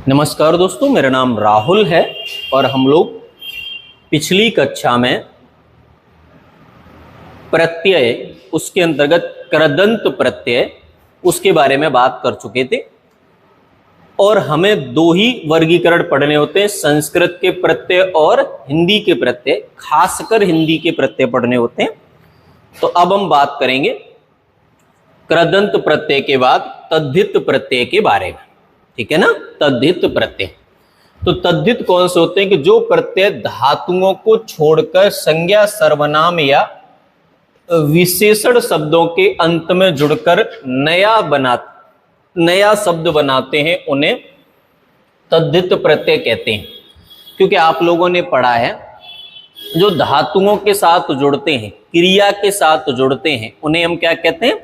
नमस्कार दोस्तों, मेरा नाम राहुल है और हम लोग पिछली कक्षा में प्रत्यय उसके अंतर्गत कृदंत प्रत्यय उसके बारे में बात कर चुके थे और हमें दो ही वर्गीकरण पढ़ने होते हैं, संस्कृत के प्रत्यय और हिंदी के प्रत्यय, खासकर हिंदी के प्रत्यय पढ़ने होते हैं। तो अब हम बात करेंगे कृदंत प्रत्यय के बाद तद्धित प्रत्यय के बारे में, ठीक है ना। तद्धित प्रत्यय, तो तद्धित कौन से होते हैं कि जो प्रत्यय धातुओं को छोड़कर संज्ञा, सर्वनाम या विशेषण शब्दों के अंत में जुड़कर नया शब्द बनाते हैं, उन्हें तद्धित प्रत्यय कहते हैं। क्योंकि आप लोगों ने पढ़ा है जो धातुओं के साथ जुड़ते हैं, क्रिया के साथ जुड़ते हैं, उन्हें हम क्या कहते हैं?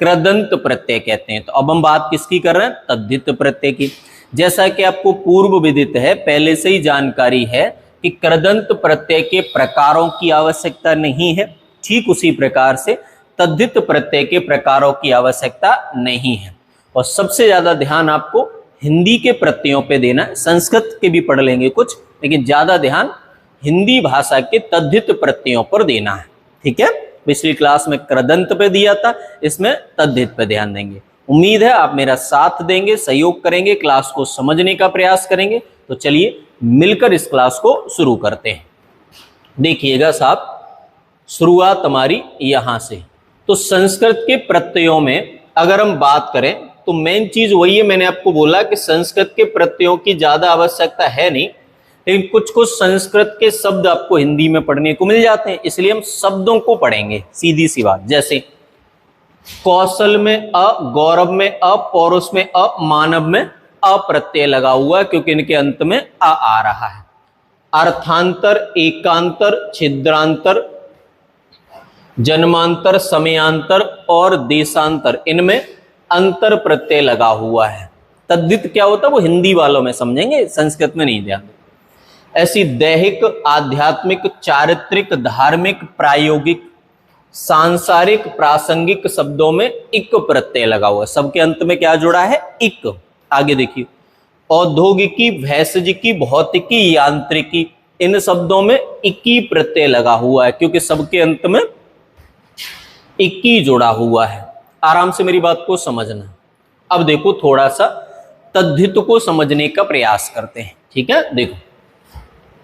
कृदंत प्रत्यय कहते हैं। तो अब हम बात किसकी कर रहे हैं? तद्धित प्रत्यय की। जैसा कि आपको पूर्व विदित है, पहले से ही जानकारी है कि कृदंत प्रत्यय के प्रकारों की आवश्यकता नहीं है, ठीक उसी प्रकार से तद्धित प्रत्यय के प्रकारों की आवश्यकता नहीं है। और सबसे ज्यादा ध्यान आपको हिंदी के प्रत्ययों पे देना है। संस्कृत के भी पढ़ लेंगे कुछ, लेकिन ज्यादा ध्यान हिंदी भाषा के तद्धित प्रत्ययों पर देना है, ठीक है। पिछली क्लास में कृदंत पे दिया था, इसमें तद्धित पे ध्यान देंगे। उम्मीद है आप मेरा साथ देंगे, सहयोग करेंगे, क्लास को समझने का प्रयास करेंगे। तो चलिए मिलकर इस क्लास को शुरू करते हैं। देखिएगा साहब, शुरुआत हमारी यहां से। तो संस्कृत के प्रत्ययों में अगर हम बात करें तो मेन चीज वही है, मैंने आपको बोला कि संस्कृत के प्रत्ययों की ज्यादा आवश्यकता है नहीं, लेकिन कुछ कुछ संस्कृत के शब्द आपको हिंदी में पढ़ने को मिल जाते हैं, इसलिए हम शब्दों को पढ़ेंगे। सीधी सी बात, जैसे कौशल में अ, गौरव में अ, पौरुष में अ, मानव में अ प्रत्यय लगा हुआ है, क्योंकि इनके अंत में अ आ रहा है। अर्थांतर, एकांतर, छिद्रांतर, जन्मांतर, समयांतर और देशांतर, इनमें अंतर प्रत्यय लगा हुआ है। तद्धित क्या होता है वो हिंदी वालों में समझेंगे, संस्कृत में नहीं ध्यान। ऐसी दैहिक, आध्यात्मिक, चारित्रिक, धार्मिक, प्रायोगिक, सांसारिक, प्रासंगिक शब्दों में इक प्रत्यय लगा हुआ है। सबके अंत में क्या जुड़ा है? इक। आगे देखिए, औद्योगिकी, भैषजिकी, भौतिकी, यांत्रिकी, इन शब्दों में इकी प्रत्यय लगा हुआ है, क्योंकि सबके अंत में इकी जुड़ा हुआ है। आराम से मेरी बात को समझना। अब देखो थोड़ा सा तद्धित को समझने का प्रयास करते हैं, ठीक है। देखो,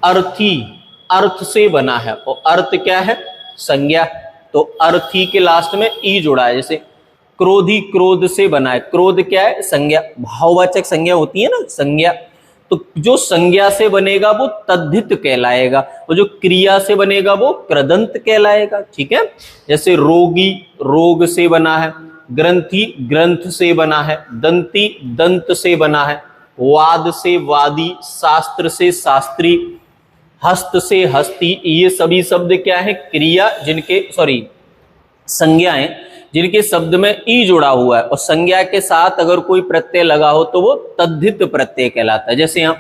अर्थी अर्थ से बना है, और अर्थ क्या है? संज्ञा। तो अर्थी के लास्ट में ई जुड़ा है। जैसे क्रोधी क्रोध से बना है, क्रोध क्या है? संज्ञा। भाववाचक संज्ञा होती है ना, संज्ञा। तो जो संज्ञा से बनेगा वो तद्धित कहलाएगा, और जो क्रिया से बनेगा वो कृदंत कहलाएगा, ठीक है। जैसे रोगी रोग से बना है, ग्रंथि ग्रंथ से बना है, दंती दंत से बना है, वाद से वादी, शास्त्र से शास्त्री, हस्त से हस्ती, ये सभी शब्द क्या है? क्रिया, संज्ञाएं जिनके शब्द में ई जुड़ा हुआ है, और संज्ञा के साथ अगर कोई प्रत्यय लगा हो तो वो तद्धित प्रत्यय कहलाता है। जैसे यहाँ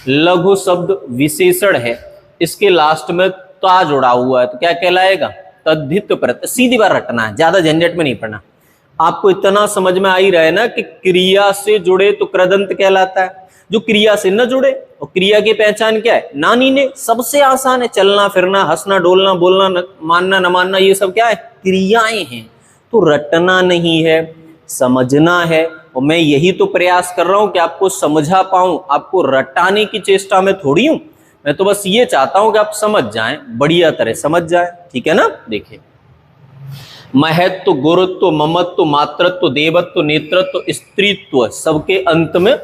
लघु शब्द विशेषण है, इसके लास्ट में ता जुड़ा हुआ है, तो क्या कहलाएगा? तद्धित प्रत्यय। सीधी बार रटना है, ज्यादा झंझट में नहीं पढ़ना। आपको इतना समझ में आ ही रहा है ना कि क्रिया से जुड़े तो कृदंत कहलाता है, जो क्रिया से न जुड़े, और क्रिया की पहचान क्या है? नानी ने, सबसे आसान है। चलना फिरना, हंसना डोलना, बोलना, मानना न मानना, ये सब क्या है? क्रियाएं हैं। तो रटना नहीं है, समझना है। और मैं यही तो प्रयास कर रहा हूं कि आपको समझा पाऊं, आपको रटाने की चेष्टा में थोड़ी हूं। मैं तो बस ये चाहता हूं कि आप समझ जाएं, बढ़िया तरह समझ जाएं, ठीक है ना। देखिए, महत्व, गुरुत्व, ममत्व, मातृत्व, देवत्व, नेतृत्व, स्त्रीत्व, सबके अंत में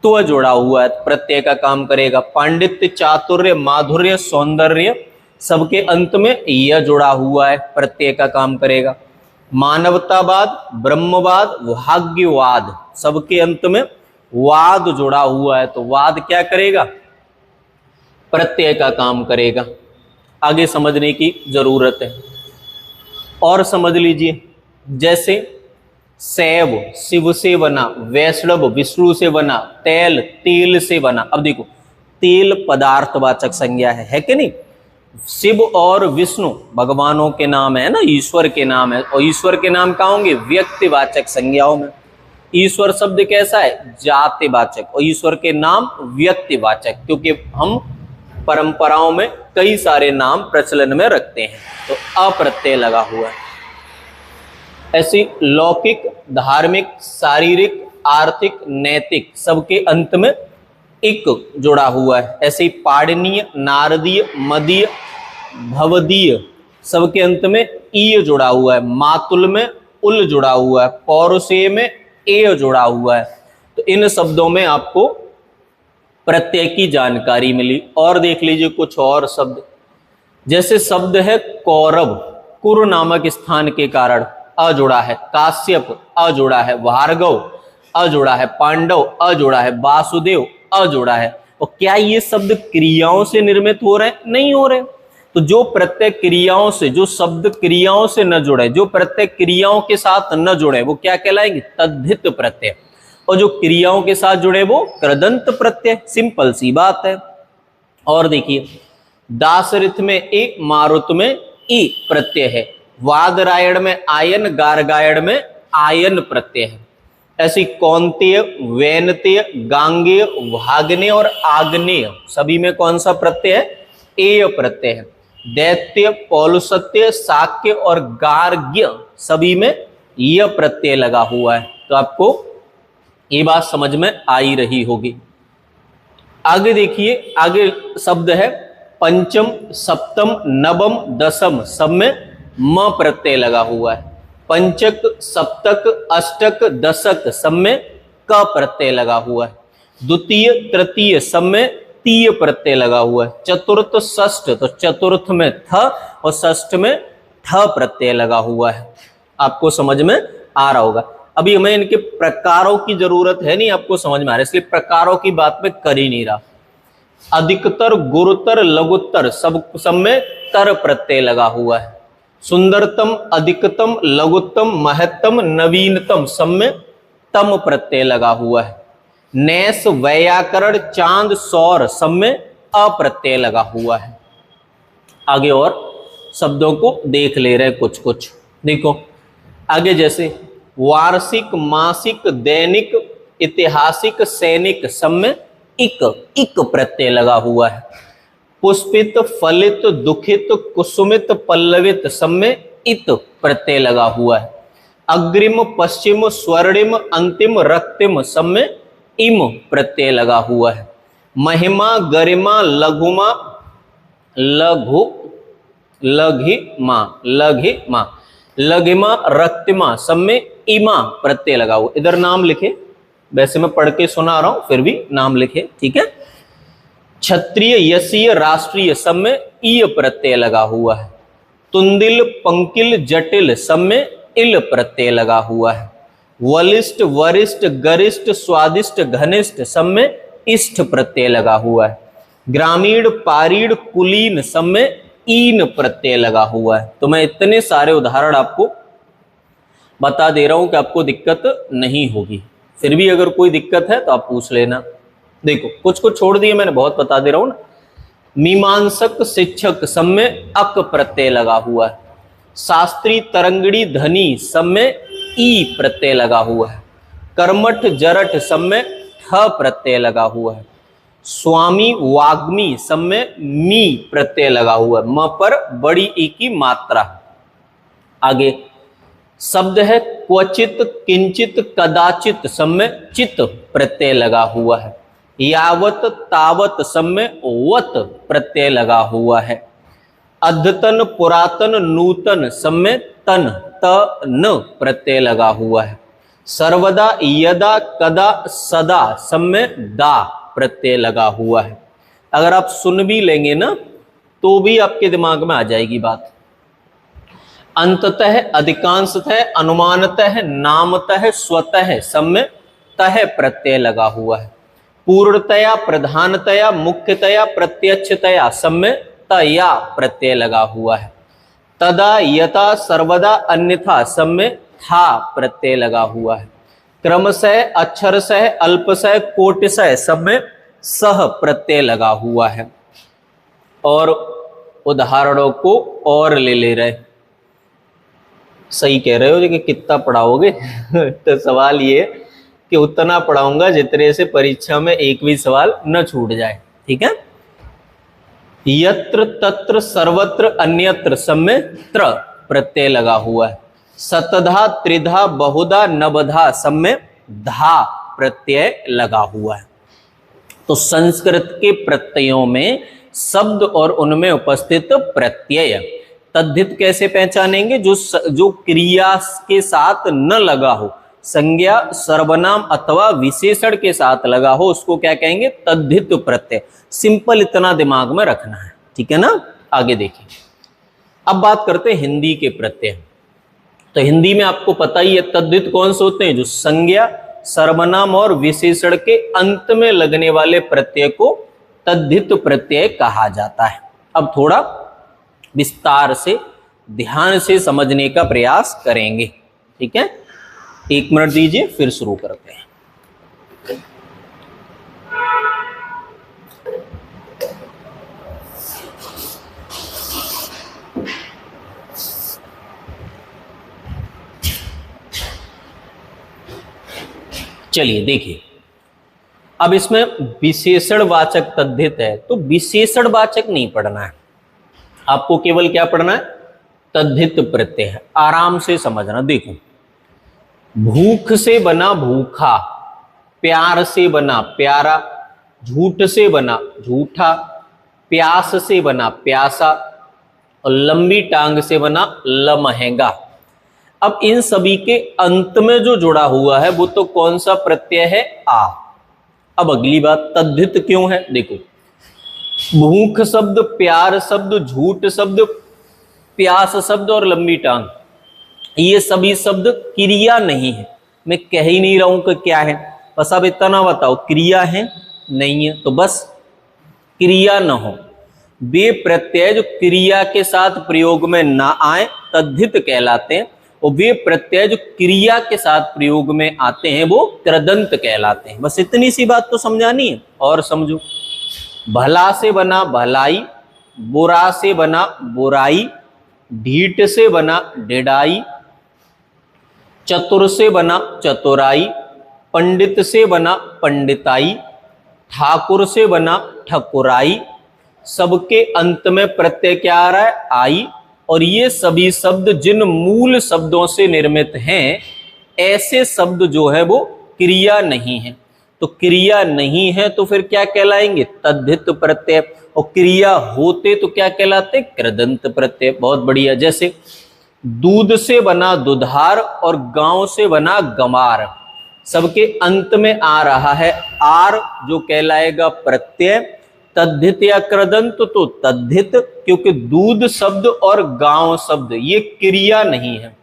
त्व जोड़ा हुआ है, प्रत्यय का काम करेगा। पांडित्य, चातुर्य, माधुर्य, सौंदर्य, सबके अंत में यह जुड़ा हुआ है, प्रत्यय का काम करेगा। मानवतावाद, ब्रह्मवाद, भाग्यवाद, सबके अंत में वाद जुड़ा हुआ है, तो वाद क्या करेगा? प्रत्यय का काम करेगा। आगे समझने की जरूरत है और समझ लीजिए, जैसे शैव शिव से बना, वैष्णव विष्णु से बना, तेल तेल से बना। अब देखो, तेल पदार्थवाचक संज्ञा है कि नहीं? शिव और विष्णु भगवानों के नाम है ना, ईश्वर के नाम है, और ईश्वर के नाम कहाँ होंगे? व्यक्तिवाचक संज्ञाओं में। ईश्वर शब्द कैसा है? जातिवाचक, और ईश्वर के नाम व्यक्तिवाचक, क्योंकि हम परंपराओं में कई सारे नाम प्रचलन में रखते हैं, तो अ प्रत्यय लगा हुआ है। ऐसी लौकिक, धार्मिक, शारीरिक, आर्थिक, नैतिक सबके अंत में इक जुड़ा हुआ है। ऐसे ही पाणिनीय, नारदीय, मदीय, भवदीय सबके अंत में ई जुड़ा हुआ है। मातुल में उल जुड़ा हुआ है, पौरुषेय में ए जुड़ा हुआ है। तो इन शब्दों में आपको प्रत्यय की जानकारी मिली। और देख लीजिए कुछ और शब्द, जैसे शब्द है कौरव, कुरु नामक स्थान के कारण अ जुड़ा है। काश्यप अ जुड़ा है। भार्गव अ जुड़ा है। पांडव अ जुड़ा है। वासुदेव अ जुड़ा है। और क्या ये शब्द क्रियाओं से निर्मित हो रहे हैं? नहीं हो रहे। तो जो प्रत्यय क्रियाओं से, जो शब्द क्रियाओं से न जुड़े, जो प्रत्यय क्रियाओं के साथ न जुड़े, वो क्या कहलाएंगे? तद्धित प्रत्यय। और जो क्रियाओं के साथ जुड़े वो कृदंत प्रत्यय। सिंपल सी बात है। और देखिए, दासरिथ में ए, मारुत में ई प्रत्यय है। वादरायण में आयन, गार्गायण में आयन प्रत्यय है। ऐसी कौंतेय, वैनतेय, गांगेय, भाग्नेय और आग्नेय सभी में कौन सा प्रत्यय है? एय प्रत्यय है। दैत्य, पौलुसत्य, शाक्य और गार्ग्य सभी में य प्रत्यय लगा हुआ है। तो आपको ये बात समझ में आ ही रही होगी। आगे देखिए, आगे शब्द है पंचम, सप्तम, नवम, दसम सब में म प्रत्यय लगा हुआ है। पंचक, सप्तक, अष्टक, दशक सब में क प्रत्यय लगा हुआ है। द्वितीय, तृतीय सब में तीय प्रत्यय लगा हुआ है। चतुर्थ, षष्ठ, तो चतुर्थ में थ और षष्ठ में ठ प्रत्यय लगा हुआ है। आपको समझ में आ रहा होगा। अभी हमें इनके प्रकारों की जरूरत है नहीं, आपको समझ में आ रहा है, इसलिए प्रकारों की बात मैं कर ही नहीं रहा। अधिकतर, गुरुतर, लघुत्तर सब में तर प्रत्यय लगा हुआ है। सुंदरतम, अधिकतम, लघुत्तम, महत्तम, नवीनतम सब में तम प्रत्यय लगा हुआ है। नैस, वैयाकरण, चांद, सौर सब में अप्रत्यय लगा हुआ है। आगे और शब्दों को देख ले रहे कुछ कुछ। देखो आगे, जैसे वार्षिक, मासिक, दैनिक, ऐतिहासिक, सैनिक सब में इक प्रत्यय लगा हुआ है। पुष्पित, फलित, दुखित, कुसुमित, पल्लवित सब में इत प्रत्यय लगा हुआ है। अग्रिम, पश्चिम, स्वर्णिम, अंतिम, रक्तिम सब में इम प्रत्यय लगा हुआ है। महिमा, गरिमा, लघुमा, लघु, लघिमा, लघिमा, लघिमा, रक्तिमा सब में इमा प्रत्यय लगा हुआ। इधर नाम लिखे, वैसे मैं पढ़ के सुना रहा हूं, फिर भी नाम लिखे, ठीक है। क्षत्रिय, यशीय, राष्ट्रीय सब में ईय प्रत्यय लगा हुआ है। तुंदिल, पंकिल, जटिल सब में इल प्रत्यय लगा हुआ है। वलिष्ठ, वरिष्ठ, गरिष्ठ, स्वादिष्ट, घनिष्ठ सब में इष्ट प्रत्यय लगा हुआ है। ग्रामीण, पारीण, कुलीन सब में ईन प्रत्यय लगा हुआ है। तो मैं इतने सारे उदाहरण आपको बता दे रहा हूं कि आपको दिक्कत नहीं होगी। फिर भी अगर कोई दिक्कत है तो आप पूछ लेना। देखो कुछ कुछ छोड़ दिए मैंने, बहुत बता दे रहा हूं ना। मीमांसक, शिक्षक सब में अक प्रत्यय लगा हुआ है। शास्त्री, तरंगड़ी, धनी सब में ई प्रत्यय लगा हुआ है। कर्मठ, जरठ सब में ठ प्रत्यय लगा हुआ है। स्वामी, वाग्मी सब में मी प्रत्यय लगा हुआ है। म पर बड़ी ई की मात्रा। आगे शब्द है क्वचित, किंचित, कदाचित सब में चित प्रत्यय लगा हुआ है। यावत, तावत सब में वत प्रत्यय लगा हुआ है। अद्यतन, पुरातन, नूतन सब में तन, त, न प्रत्यय लगा हुआ है। सर्वदा, यदा, कदा, सदा सब में दा प्रत्यय लगा हुआ है। अगर आप सुन भी लेंगे ना तो भी आपके दिमाग में आ जाएगी बात। अंततः, अधिकांशतः, अनुमानतः, नामतः, स्वतः सब में तह प्रत्यय लगा हुआ है। पूर्णतया, प्रधानतया, मुख्यतया, प्रत्यक्षतया सब में तया प्रत्यय लगा हुआ है। तदा, यथा, सर्वदा, अन्यथा सब में था प्रत्यय लगा हुआ है। क्रमशः, अक्षरशः, अल्पशः, कोटिशः सब में सह प्रत्यय लगा हुआ है। और उदाहरणों को और ले रहे। सही कह रहे हो, लेकिन कितना पढ़ाओगे तो सवाल ये कि उतना पढ़ाऊंगा जितने से परीक्षा में एक भी सवाल न छूट जाए। ठीक है। यत्र तत्र सर्वत्र अन्यत्र सब में त्र प्रत्यय लगा हुआ है। सतधा त्रिधा बहुधा नवधा सब में धा प्रत्यय लगा हुआ है। तो संस्कृत के प्रत्ययों में शब्द और उनमें उपस्थित प्रत्यय तद्धित कैसे पहचानेंगे? जो क्रिया के साथ न लगा हो, संज्ञा सर्वनाम अथवा विशेषण के साथ लगा हो, उसको क्या कहेंगे? तद्धित प्रत्यय। सिंपल इतना दिमाग में रखना है। ठीक है ना। आगे देखिए, अब बात करते हैं हिंदी के प्रत्यय। तो हिंदी में आपको पता ही है तद्धित कौन से होते हैं? जो संज्ञा सर्वनाम और विशेषण के अंत में लगने वाले प्रत्यय को तद्धित प्रत्यय कहा जाता है। अब थोड़ा विस्तार से ध्यान से समझने का प्रयास करेंगे। ठीक है, 1 मिनट दीजिए, फिर शुरू करते हैं। चलिए देखिए, अब इसमें विशेषणवाचक तद्धित है, तो विशेषणवाचक नहीं पढ़ना है आपको, केवल क्या पढ़ना है? तद्धित प्रत्यय है। आराम से समझना। देखो, भूख से बना भूखा, प्यार से बना प्यारा, झूठ से बना झूठा, प्यास से बना प्यासा और लंबी टांग से बना लमहंगा। अब इन सभी के अंत में जो जुड़ा हुआ है वो तो कौन सा प्रत्यय है? आ। अब अगली बात, तद्धित क्यों है? देखो, भूख शब्द, प्यार शब्द, झूठ शब्द, प्यास शब्द और लंबी टांग, ये सभी शब्द क्रिया नहीं है। मैं कह ही नहीं रहा हूं कि क्या है, बस अब इतना बताओ क्रिया है नहीं है, तो बस क्रिया न हो। वे प्रत्यय जो क्रिया के साथ प्रयोग में ना आए तद्धित कहलाते हैं, और वे प्रत्यय जो क्रिया के साथ प्रयोग में आते हैं वो कृदंत कहलाते हैं। बस इतनी सी बात तो समझानी है। और समझो, भला से बना भलाई, बुरा से बना बुराई, ढीठ से बना ढिढाई, चतुर से बना चतुराई, पंडित से बना पंडिताई, ठाकुर से बना ठकुराई। सबके अंत में प्रत्यय क्या आ रहा है? आई। और ये सभी शब्द जिन मूल शब्दों से निर्मित हैं, ऐसे शब्द जो है वो क्रिया नहीं है। तो क्रिया नहीं है तो फिर क्या कहलाएंगे? तद्धित प्रत्यय। और क्रिया होते तो क्या कहलाते? कृदंत प्रत्यय। बहुत बढ़िया। जैसे दूध से बना दुधार और गांव से बना गंवार, सबके अंत में आ रहा है आर, जो कहलाएगा प्रत्यय। तद्धित या कृदंत? तो तद्धित, क्योंकि दूध शब्द और गांव शब्द ये क्रिया नहीं है।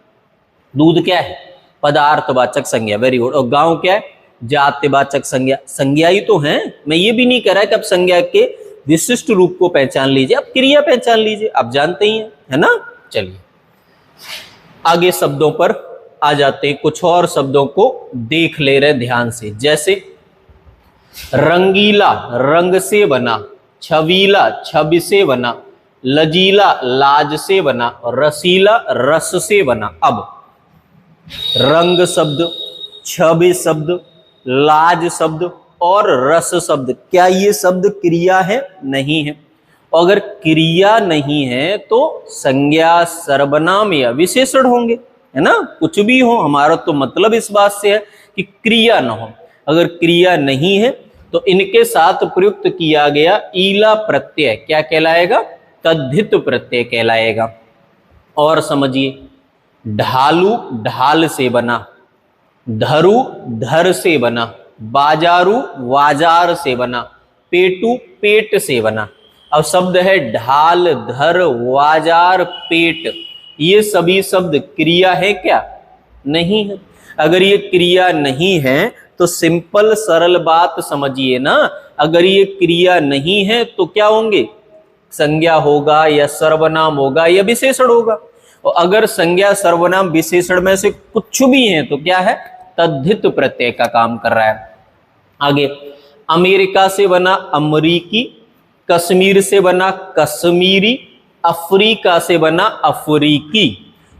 दूध क्या है? पदार्थवाचक संज्ञा। Very good. और गांव क्या है? जातिवाचक संज्ञा। संज्ञा ही तो है। मैं ये भी नहीं कह रहा कि आप संज्ञा के विशिष्ट रूप को पहचान लीजिए, आप क्रिया पहचान लीजिए, आप जानते ही हैं, है ना। चलिए आगे शब्दों पर आ जाते हैं। कुछ और शब्दों को देख ले रहे ध्यान से। जैसे रंगीला रंग से बना, छबीला छवि से बना, लजीला लाज से बना, रसीला रस से बना। अब रंग शब्द, छवि शब्द, लाज शब्द और रस शब्द, क्या ये शब्द क्रिया है? नहीं है। अगर क्रिया नहीं है तो संज्ञा सर्वनाम या विशेषण होंगे, है ना। कुछ भी हो, हमारा तो मतलब इस बात से है कि क्रिया न हो। अगर क्रिया नहीं है तो इनके साथ प्रयुक्त किया गया ईला प्रत्यय क्या कहलाएगा? तद्धित प्रत्यय कहलाएगा। और समझिए, ढालू ढाल से बना, धरु धर से बना, बाजारू वाजार से बना, पेटू पेट से बना। अब शब्द है ढाल, धर, वाजार, पेट, ये सभी शब्द क्रिया है क्या? नहीं है। अगर ये क्रिया नहीं है तो सिंपल सरल बात समझिए ना, अगर ये क्रिया नहीं है तो क्या होंगे? संज्ञा होगा या सर्वनाम होगा या विशेषण होगा। और अगर संज्ञा सर्वनाम विशेषण में से कुछ भी है तो क्या है? तद्धित प्रत्यय का काम कर रहा है। आगे, अमेरिका से बना अमरीकी, कश्मीर से बना कश्मीरी, अफ्रीका से बना अफ्रीकी।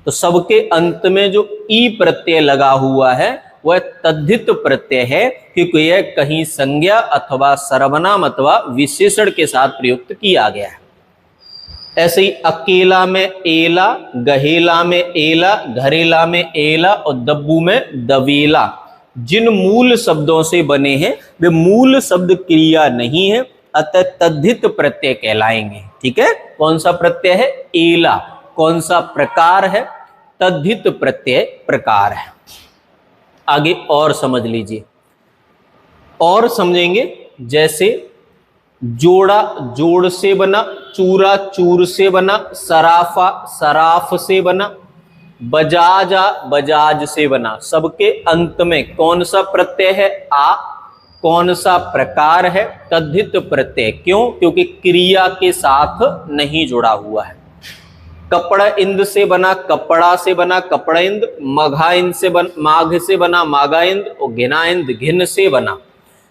तो सबके अंत में जो ई प्रत्यय लगा हुआ है वह तद्धित प्रत्यय है, क्योंकि यह कहीं संज्ञा अथवा सर्वनाम अथवा विशेषण के साथ प्रयुक्त किया गया है। ऐसे ही अकेला में एला, गहेला में एला, घरेला में एला और दब्बू में दवेला जिन मूल शब्दों से बने हैं वे मूल शब्द क्रिया नहीं है, अतः तद्धित प्रत्यय कहलाएंगे। ठीक है, कौन सा प्रत्यय है? एला। कौन सा प्रकार है? तद्धित प्रत्यय प्रकार है। आगे और समझ लीजिए, और समझेंगे। जैसे जोड़ा जोड़ से बना, चूरा चूर से बना, सराफा सराफ से बना, बजाजा बजाज से बना। सबके अंत में कौन सा प्रत्यय है? आ। कौन सा प्रकार है? तद्धित प्रत्यय। क्यों? क्योंकि क्रिया के साथ नहीं जुड़ा हुआ है। कपड़ा इंद से बना, कपड़ा से बना, कपड़ा इंद। मघा इंद से बना, माघ से बना, माघा इंद। और घिना इंद, घिन से बना।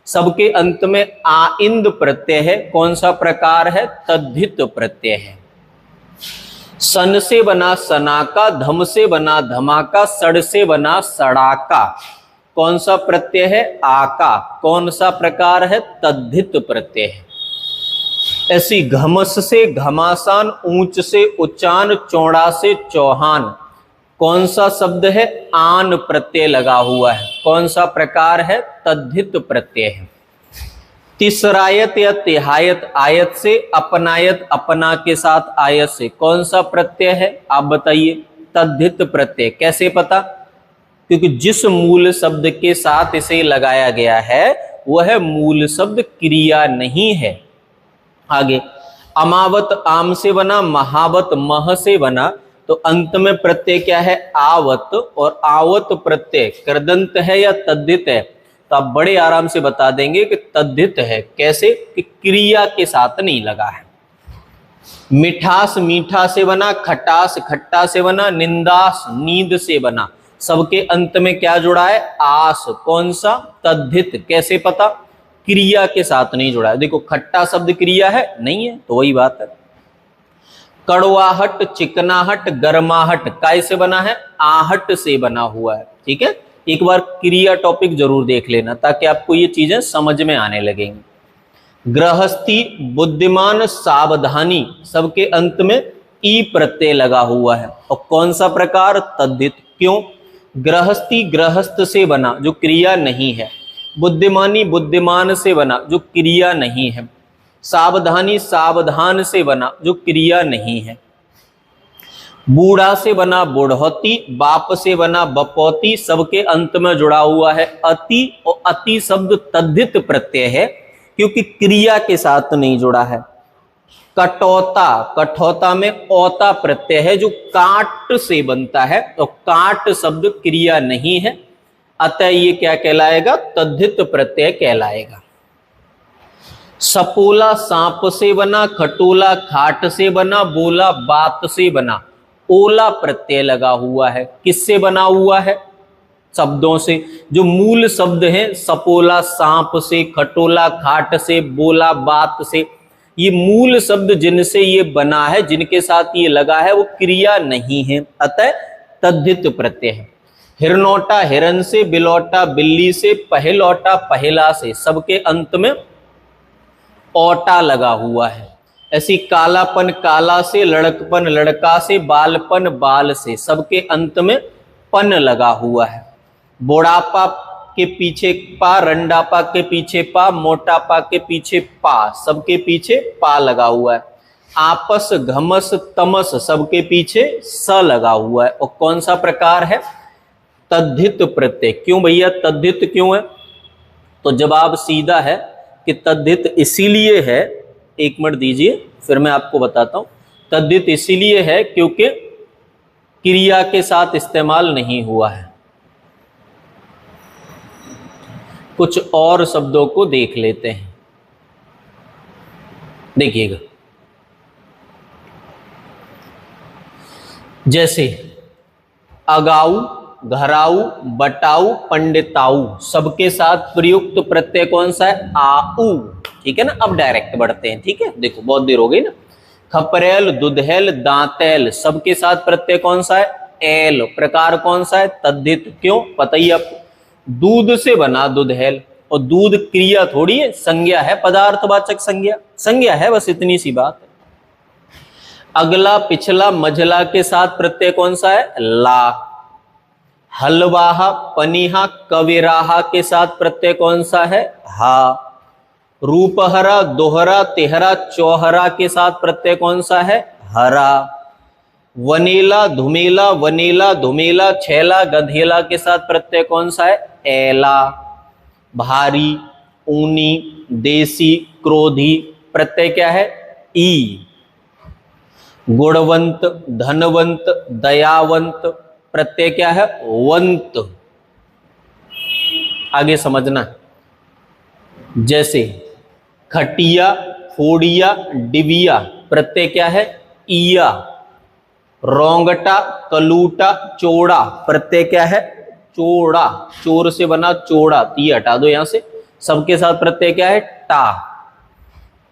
सबके अंत में आ इंद प्रत्यय है। कौन सा प्रकार है? तद्धित प्रत्यय है। सन से बना सनाका, धम से बना धमाका, सड़ से बना सड़ाका। कौन सा प्रत्यय है? आका। कौन सा प्रकार है? तद्धित प्रत्यय है। ऐसी घमस से घमासान, ऊंच से उच्चान, चौड़ा से चौहान। कौन सा शब्द है? आन प्रत्यय लगा हुआ है। कौन सा प्रकार है? तद्धित प्रत्यय है। तिसरायत या तिहायत, आयत से, अपनायत अपना के साथ आयत से। कौन सा प्रत्यय है? आप बताइए। तद्धित प्रत्यय। कैसे पता? क्योंकि जिस मूल शब्द के साथ इसे लगाया गया है वह मूल शब्द क्रिया नहीं है। आगे, अमावत आम से बना, महावत मह से बना। तो अंत में प्रत्यय क्या है? आवत। और आवत प्रत्यय कृदंत है या तद्धित है? तो आप बड़े आराम से बता देंगे कि तद्धित है। कैसे? कि क्रिया के साथ नहीं लगा है। मिठास मीठा से बना, खटास खट्टा से बना, निंदास नींद से बना। सबके अंत में क्या जुड़ा है? आस। कौन सा? तद्धित। कैसे पता? क्रिया के साथ नहीं जुड़ा है। देखो, खट्टा शब्द क्रिया है? नहीं है, तो वही बात है। कड़वाहट, चिकनाहट, गर्माहट काय से बना है? आहट से बना हुआ है। ठीक है, एक बार क्रिया टॉपिक जरूर देख लेना ताकि आपको ये चीजें समझ में आने लगेंगी। गृहस्थी, बुद्धिमान, सावधानी। सबके अंत में ई प्रत्यय लगा हुआ है। और कौन सा प्रकार? तद्धित। क्यों? गृहस्थी गृहस्थ से बना जो क्रिया नहीं है। बुद्धिमानी बुद्धिमान से बना जो क्रिया नहीं है। सावधानी सावधान से बना जो क्रिया नहीं है। बूढ़ा से बना बुढ़ौती, बाप से बना बपौती। सबके अंत में जुड़ा हुआ है अति। और अति शब्द तद्धित प्रत्यय है क्योंकि क्रिया के साथ नहीं जुड़ा है। कटौता, कठौता में औता प्रत्यय है जो काट से बनता है। तो काट शब्द क्रिया नहीं है, अतः ये क्या कहलाएगा? तद्धित प्रत्यय कहलाएगा। सपोला सांप से बना, खटोला खाट से बना, बोला बात से बना। ओला प्रत्यय लगा हुआ है। किससे बना हुआ है? शब्दों से। जो मूल शब्द हैं सपोला सांप से, खटोला खाट से, बोला बात से, ये मूल शब्द जिनसे ये बना है, जिनके साथ ये लगा है, वो क्रिया नहीं है, अतः तद्धित प्रत्यय है। हिरनौटा हिरन से, बिलौटा बिल्ली से, पहलौटा पहला से। सबके अंत में औटा लगा हुआ है। ऐसी कालापन काला से, लड़कपन लड़का से, बालपन बाल से। सबके अंत में पन लगा हुआ है। बुढ़ापा के पीछे पा, रंडापा के पीछे पा, मोटापा के पीछे पा। सबके पीछे पा लगा हुआ है। आपस घमस तमस, सबके पीछे स लगा हुआ है। और कौन सा प्रकार है? तद्धित प्रत्यय। क्यों भैया तद्धित क्यों है? तो जवाब सीधा है कि तद्धित इसीलिए है, एक मिनट दीजिए फिर मैं आपको बताता हूं। तद्धित इसीलिए है क्योंकि क्रिया के साथ इस्तेमाल नहीं हुआ है। कुछ और शब्दों को देख लेते हैं, देखिएगा। जैसे अगाऊ, घराऊ, बटाऊ, पंडिताऊ। सबके साथ प्रयुक्त प्रत्यय कौन सा है? आऊ। ठीक है ना। अब डायरेक्ट बढ़ते हैं। ठीक है, देखो बहुत देर हो गई ना। खपरेल, दुधेल, दांतेल। सबके साथ प्रत्यय कौन सा है? एल। प्रकार कौन सा है? तद्धित। क्यों? पता ही आपको। दूध से बना दुधेल, और दूध क्रिया थोड़ी है, संज्ञा है, पदार्थवाचक संज्ञा, संज्ञा है, बस इतनी सी बात है। अगला, पिछला, मझला के साथ प्रत्यय कौन सा है? ला। हलवाहा, पनीहा, कविराहा के साथ प्रत्यय कौन सा है? हा। रूपहरा, दोहरा, तेहरा, चौहरा के साथ प्रत्यय कौन सा है? हरा। वनेला, धुमेला, वनेला, धुमेला, छैला, गधेला के साथ प्रत्यय कौन सा है? एला। भारी, ऊनी, देसी, क्रोधी, प्रत्यय क्या है? ई। गुणवंत, धनवंत, दयावंत, प्रत्यय क्या है? वंत। आगे समझना, जैसे खटिया, फोड़िया, डिबिया, प्रत्यय क्या है? इया। रोंगटा, कलूटा, चौड़ा, प्रत्यय क्या है? चौड़ा। चोर से बना चौड़ा, ती हटा दो यहां से, सबके साथ प्रत्यय क्या है? टा।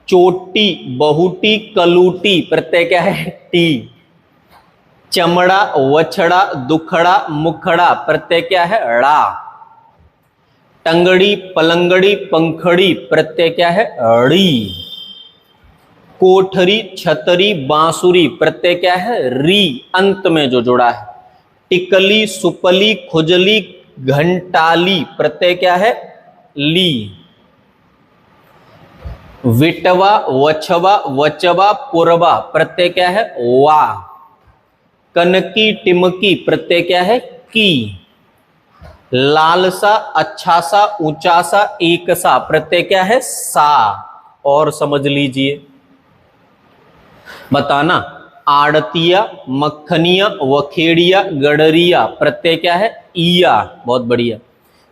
चोटी, बहुटी, कलूटी, प्रत्यय क्या है? टी। चमड़ा, वछड़ा, दुखड़ा, मुखड़ा, प्रत्यय क्या है? ड़ा। टंगड़ी, पलंगड़ी, पंखड़ी, प्रत्यय क्या है? ड़ी। कोठरी, छतरी, बांसुरी, प्रत्यय क्या है? री, अंत में जो जुड़ा है। टिकली, सुपली, खुजली, घंटाली, प्रत्यय क्या है? ली। विटवा, वछवा, वचवा, पुरवा, प्रत्यय क्या है? वा। कनकी, टिमकी, प्रत्यय क्या है? की। लालसा, अच्छा सा, ऊंचा सा, एक सा, प्रत्यय क्या है? सा। और समझ लीजिए, बताना, आड़तिया, मक्खनिया, वखेड़िया, गडरिया, प्रत्यय क्या है? ईया, बहुत बढ़िया।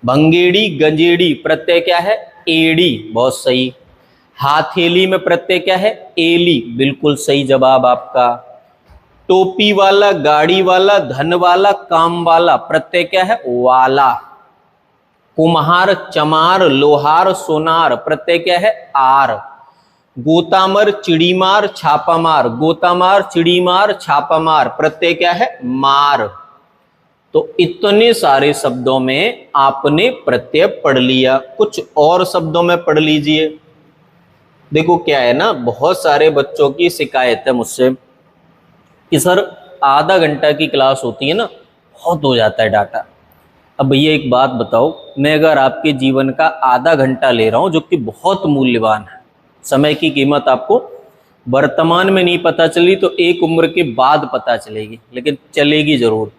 भंगेड़ी, गंजेड़ी, प्रत्यय क्या है? एड़ी, बहुत सही। हाथेली में प्रत्यय क्या है? एली, बिल्कुल सही जवाब आपका। टोपी वाला, गाड़ी वाला, धन वाला, काम वाला, प्रत्यय क्या है? वाला। कुम्हार, चमार, लोहार, सोनार, प्रत्यय क्या है? आर। गोतामर, चिड़ीमार, छापामार, गोतामार, चिड़ीमार, छापामार, प्रत्यय क्या है? मार। तो इतने सारे शब्दों में आपने प्रत्यय पढ़ लिया, कुछ और शब्दों में पढ़ लीजिए। देखो क्या है ना, बहुत सारे बच्चों की शिकायत है मुझसे कि सर आधा घंटा की क्लास होती है ना, बहुत हो जाता है डाटा। अब भैया एक बात बताओ, मैं अगर आपके जीवन का आधा घंटा ले रहा हूं, जो कि बहुत मूल्यवान है, समय की कीमत आपको वर्तमान में नहीं पता चली तो एक उम्र के बाद पता चलेगी, लेकिन चलेगी जरूर।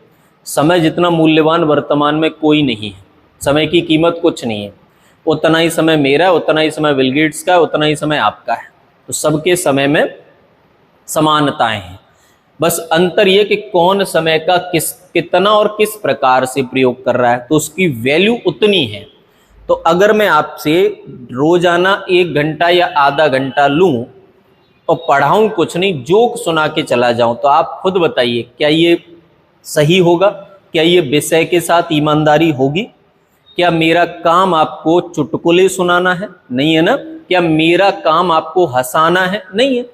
समय जितना मूल्यवान वर्तमान में कोई नहीं है, समय की कीमत कुछ नहीं है। उतना ही समय मेरा है, उतना ही समय बिल गेट्स का है, उतना ही समय आपका है। तो सबके समय में समानताएं हैं, बस अंतर यह कि कौन समय का कितना और किस प्रकार से प्रयोग कर रहा है, तो उसकी वैल्यू उतनी है। तो अगर मैं आपसे रोजाना 1 घंटा या आधा घंटा लूं और पढ़ाऊं कुछ नहीं, जोक सुना के चला जाऊं, तो आप खुद बताइए क्या ये सही होगा? क्या ये विषय के साथ ईमानदारी होगी? क्या मेरा काम आपको चुटकुले सुनाना है? नहीं है ना। क्या मेरा काम आपको हंसाना है? नहीं है।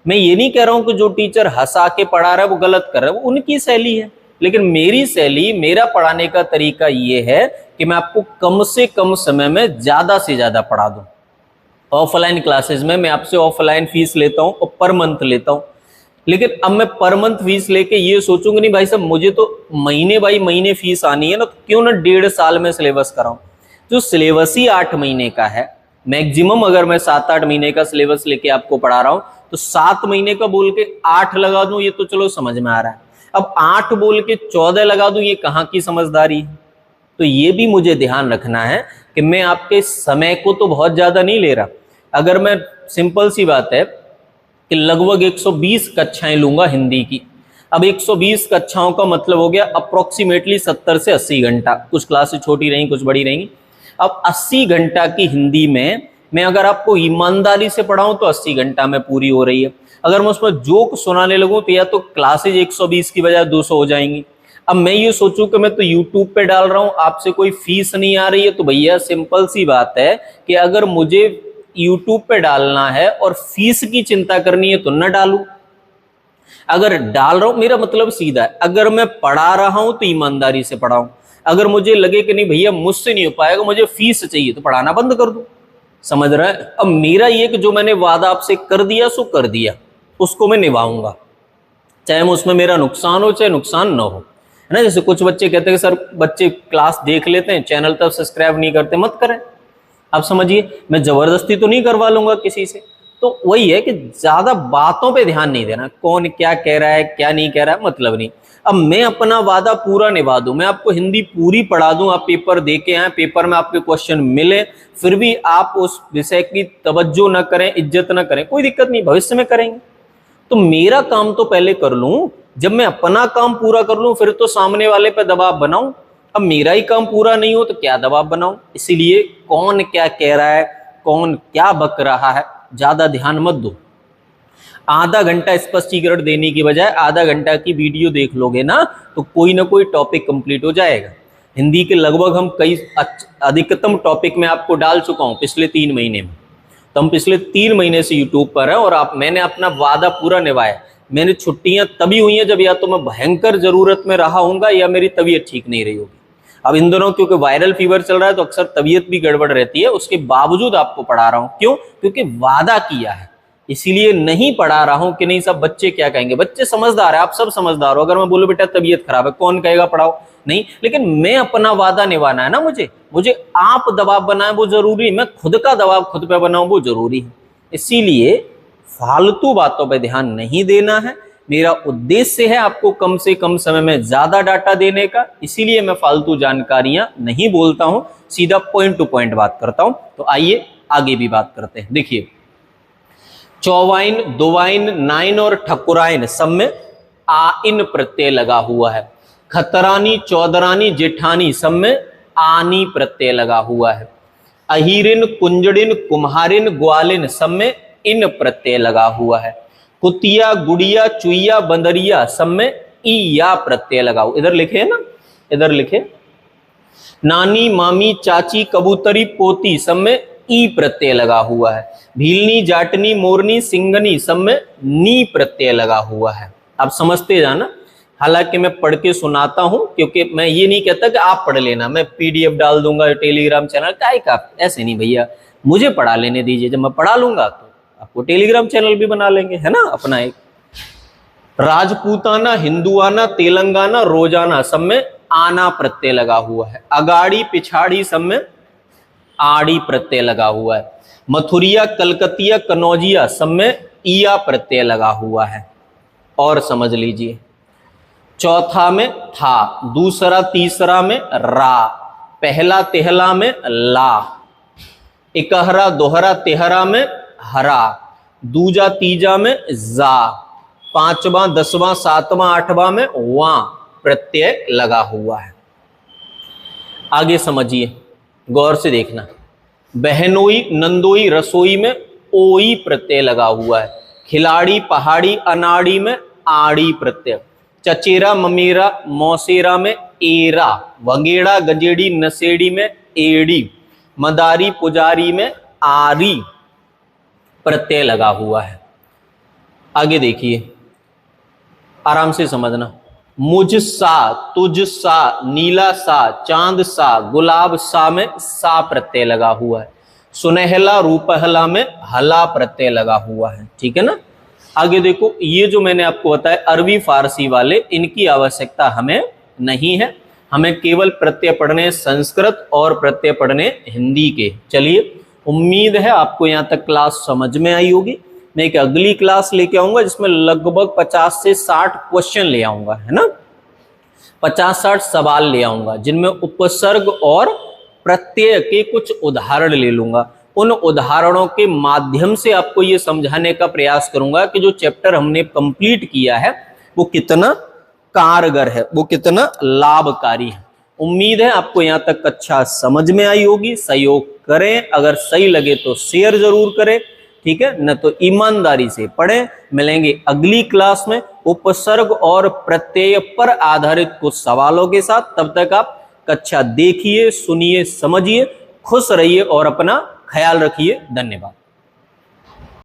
मैं ये नहीं कह रहा हूं कि जो टीचर हंसा के पढ़ा रहा है वो गलत कर रहा है, वो उनकी शैली है, लेकिन मेरी शैली, मेरा पढ़ाने का तरीका ये है कि मैं आपको कम से कम समय में ज्यादा से ज्यादा पढ़ा दूं। ऑफलाइन क्लासेस में मैं आपसे ऑफलाइन फीस लेता हूं और पर मंथ लेता हूं, लेकिन अब मैं पर मंथ फीस लेके ये सोचूंगा नहीं भाई साहब मुझे तो महीने बाई महीने फीस आनी है ना, तो क्यों ना 1.5 साल में सिलेबस कराऊं। जो सिलेबस ही 8 महीने का है, मैक्सिमम अगर मैं 7-8 महीने का सिलेबस लेके आपको पढ़ा रहा हूं, तो 7 महीने का बोल के 8 लगा दूं, ये तो चलो समझ में आ रहा है। अब 8 बोल के 14 लगा दूं, ये कहां की समझदारी है? तो ये भी मुझे ध्यान रखना है कि मैं आपके समय को तो बहुत ज्यादा नहीं ले रहा। अगर मैं, सिंपल सी बात है कि लगभग 120 कक्षाएं लूंगा हिंदी की, अब 120 कक्षाओं का मतलब हो गया अप्रोक्सीमेटली 70 से 80 घंटा, कुछ क्लासेस छोटी रही कुछ बड़ी रहेंगी। अब 80 घंटा की हिंदी में मैं अगर आपको ईमानदारी से पढ़ाऊं तो 80 घंटा में पूरी हो रही है। अगर मैं उसमें जोक सुनाने लगूं तो या तो क्लासेज 120 की बजाय 200 हो जाएंगी। अब मैं ये सोचूं कि मैं तो यूट्यूब पे डाल रहा हूं, आपसे कोई फीस नहीं आ रही है, तो भैया सिंपल सी बात है कि अगर मुझे यूट्यूब पे डालना है और फीस की चिंता करनी है तो न डालूं। अगर डाल रहा हूं, मेरा मतलब सीधा है, अगर मैं पढ़ा रहा हूं तो ईमानदारी से पढ़ाऊं, अगर मुझे लगे कि नहीं भैया मुझसे नहीं हो पाएगा, मुझे फीस चाहिए, तो पढ़ाना बंद कर दूं। समझ रहा है? अब मेरा ये कि जो मैंने वादा आपसे कर दिया सो कर दिया, उसको मैं निभाऊंगा, चाहे उसमें मेरा नुकसान हो चाहे नुकसान ना हो, है ना। जैसे कुछ बच्चे कहते हैं कि सर बच्चे क्लास देख लेते हैं, चैनल तक सब्सक्राइब नहीं करते, मत करें। आप समझिए, मैं जबरदस्ती तो नहीं करवा लूंगा किसी से। तो वही है कि ज्यादा बातों पे ध्यान नहीं देना, कौन क्या कह रहा है क्या नहीं कह रहा है, मतलब नहीं। अब मैं अपना वादा पूरा निभा दूं, मैं आपको हिंदी पूरी पढ़ा दूं, आप पेपर दे के आए, पेपर में आपके क्वेश्चन मिले, फिर भी आप उस विषय की तवज्जो न करें, इज्जत न करें, कोई दिक्कत नहीं, भविष्य में करेंगे। तो मेरा काम तो पहले कर लूं, जब मैं अपना काम पूरा कर लूं फिर तो सामने वाले पे दबाव बनाऊं। अब मेरा ही काम पूरा नहीं हो तो क्या दबाव बनाऊं। इसीलिए कौन क्या कह रहा है, कौन क्या बक रहा है, ज्यादा ध्यान मत दो। आधा घंटा स्पष्टीकरण देने की बजाय आधा घंटा की वीडियो देख लोगे ना, तो कोई ना कोई टॉपिक कंप्लीट हो जाएगा। हिंदी के लगभग हम कई अधिकतम टॉपिक में आपको डाल चुका हूं पिछले 3 महीने में। तो हम पिछले 3 महीने से यूट्यूब पर हैं और मैंने अपना वादा पूरा निभाया। मैंने छुट्टियां तभी हुई हैं जब या तो मैं भयंकर जरूरत में रहा हूंगा या मेरी तबीयत ठीक नहीं रही होगी। अब इन दोनों क्योंकि वायरल फीवर चल रहा है तो अक्सर तबीयत भी गड़बड़ रहती है, उसके बावजूद आपको पढ़ा रहा हूं। क्यों? क्योंकि वादा किया है, इसीलिए नहीं पढ़ा रहा हूं कि नहीं सब बच्चे क्या कहेंगे। बच्चे समझदार है, आप सब समझदार हो। अगर मैं बोलूं बेटा तबीयत खराब है, कौन कहेगा पढ़ाओ, नहीं। लेकिन मैं अपना वादा निभाना है ना, मुझे आप दबाव बनाए वो जरूरी, मैं खुद का दबाव खुद पे बनाऊं वो जरूरी है। इसीलिए फालतू बातों पे ध्यान नहीं देना है। मेरा उद्देश्य है आपको कम से कम समय में ज्यादा डाटा देने का, इसीलिए मैं फालतू जानकारियां नहीं बोलता हूं, सीधा पॉइंट टू पॉइंट बात करता हूं। तो आइए आगे भी बात करते हैं। देखिए, चौवाइन, दुवाइन, नाइन और ठकुराइन सब में आइन प्रत्यय लगा हुआ है। खतरानी, चौधरानी, जेठानी सब में आनी प्रत्यय लगा हुआ है। अहिरिन, कुंजड़िन, कुम्हारिन, ग्वालिन सब में इन प्रत्यय लगा हुआ है। कुतिया, गुड़िया, चुईया, बंदरिया सब में ई या प्रत्यय लगा हुआ। इधर लिखे है ना, इधर लिखे। नानी, मामी, चाची, कबूतरी, पोती सब में ई प्रत्यय लगा हुआ है। भीलनी, जाटनी, मोरनी, सिंगनी सब में नी प्रत्यय लगा हुआ है। आप समझते जाना। हालांकि मैं पढ़ के सुनाता हूं, क्योंकि मैं ये नहीं कहता कि आप पढ़ लेना, मैं पीडीएफ डाल दूंगा टेलीग्राम चैनल का, ऐसे नहीं भैया, मुझे पढ़ा लेने दीजिए। जब मैं पढ़ा लूंगा तो आपको टेलीग्राम चैनल भी बना लेंगे, है ना अपना एक। राजपूताना, हिंदुआना, तेलंगाना, रोजाना सब में आना प्रत्यय लगा हुआ है। अगाड़ी, पिछाड़ी सब में आड़ी प्रत्यय लगा हुआ है। मथुरिया, कलकतिया, कनौजिया सब में ईया प्रत्यय लगा हुआ है। और समझ लीजिए, चौथा में था, दूसरा तीसरा में रा, पहला तिहला में ला, इकहरा दोहरा तिहरा में हरा, दूजा तीजा में जा, पांचवा दसवां सातवां आठवां में वां प्रत्यय लगा हुआ है। आगे समझिए, गौर से देखना। बहनोई, नंदोई, रसोई में ओई प्रत्यय लगा हुआ है। खिलाड़ी, पहाड़ी, अनाड़ी में आड़ी प्रत्यय। चचेरा, ममेरा, मौसेरा में एरा। वगेड़ा, गजेड़ी, नसेड़ी में एड़ी। मदारी, पुजारी में आरी प्रत्यय लगा हुआ है। आगे देखिए, आराम से समझना। मुझ सा, तुझ सा, नीला सा, चांद सा, गुलाब सा में सा प्रत्यय लगा हुआ है। सुनहला, रूपहला में हला प्रत्यय लगा हुआ है। ठीक है ना। आगे देखो, ये जो मैंने आपको बताया अरबी फारसी वाले, इनकी आवश्यकता हमें नहीं है। हमें केवल प्रत्यय पढ़ने संस्कृत और प्रत्यय पढ़ने हिंदी के। चलिए, उम्मीद है आपको यहाँ तक क्लास समझ में आई होगी। मैं एक अगली क्लास लेके आऊंगा जिसमें लगभग 50 से 60 क्वेश्चन ले आऊंगा, है ना। 50-60 सवाल ले आऊंगा जिनमें उपसर्ग और प्रत्यय के कुछ उदाहरण ले लूंगा। उन उदाहरणों के माध्यम से आपको ये समझाने का प्रयास करूंगा कि जो चैप्टर हमने कंप्लीट किया है वो कितना कारगर है, वो कितना लाभकारी है। उम्मीद है आपको यहाँ तक अच्छा समझ में आई होगी। सहयोग करें, अगर सही लगे तो शेयर जरूर करें, ठीक है, न तो ईमानदारी से पढ़ें। मिलेंगे अगली क्लास में उपसर्ग और प्रत्यय पर आधारित कुछ सवालों के साथ। तब तक आप कक्षा देखिए, सुनिए, समझिए, खुश रहिए और अपना ख्याल रखिए। धन्यवाद।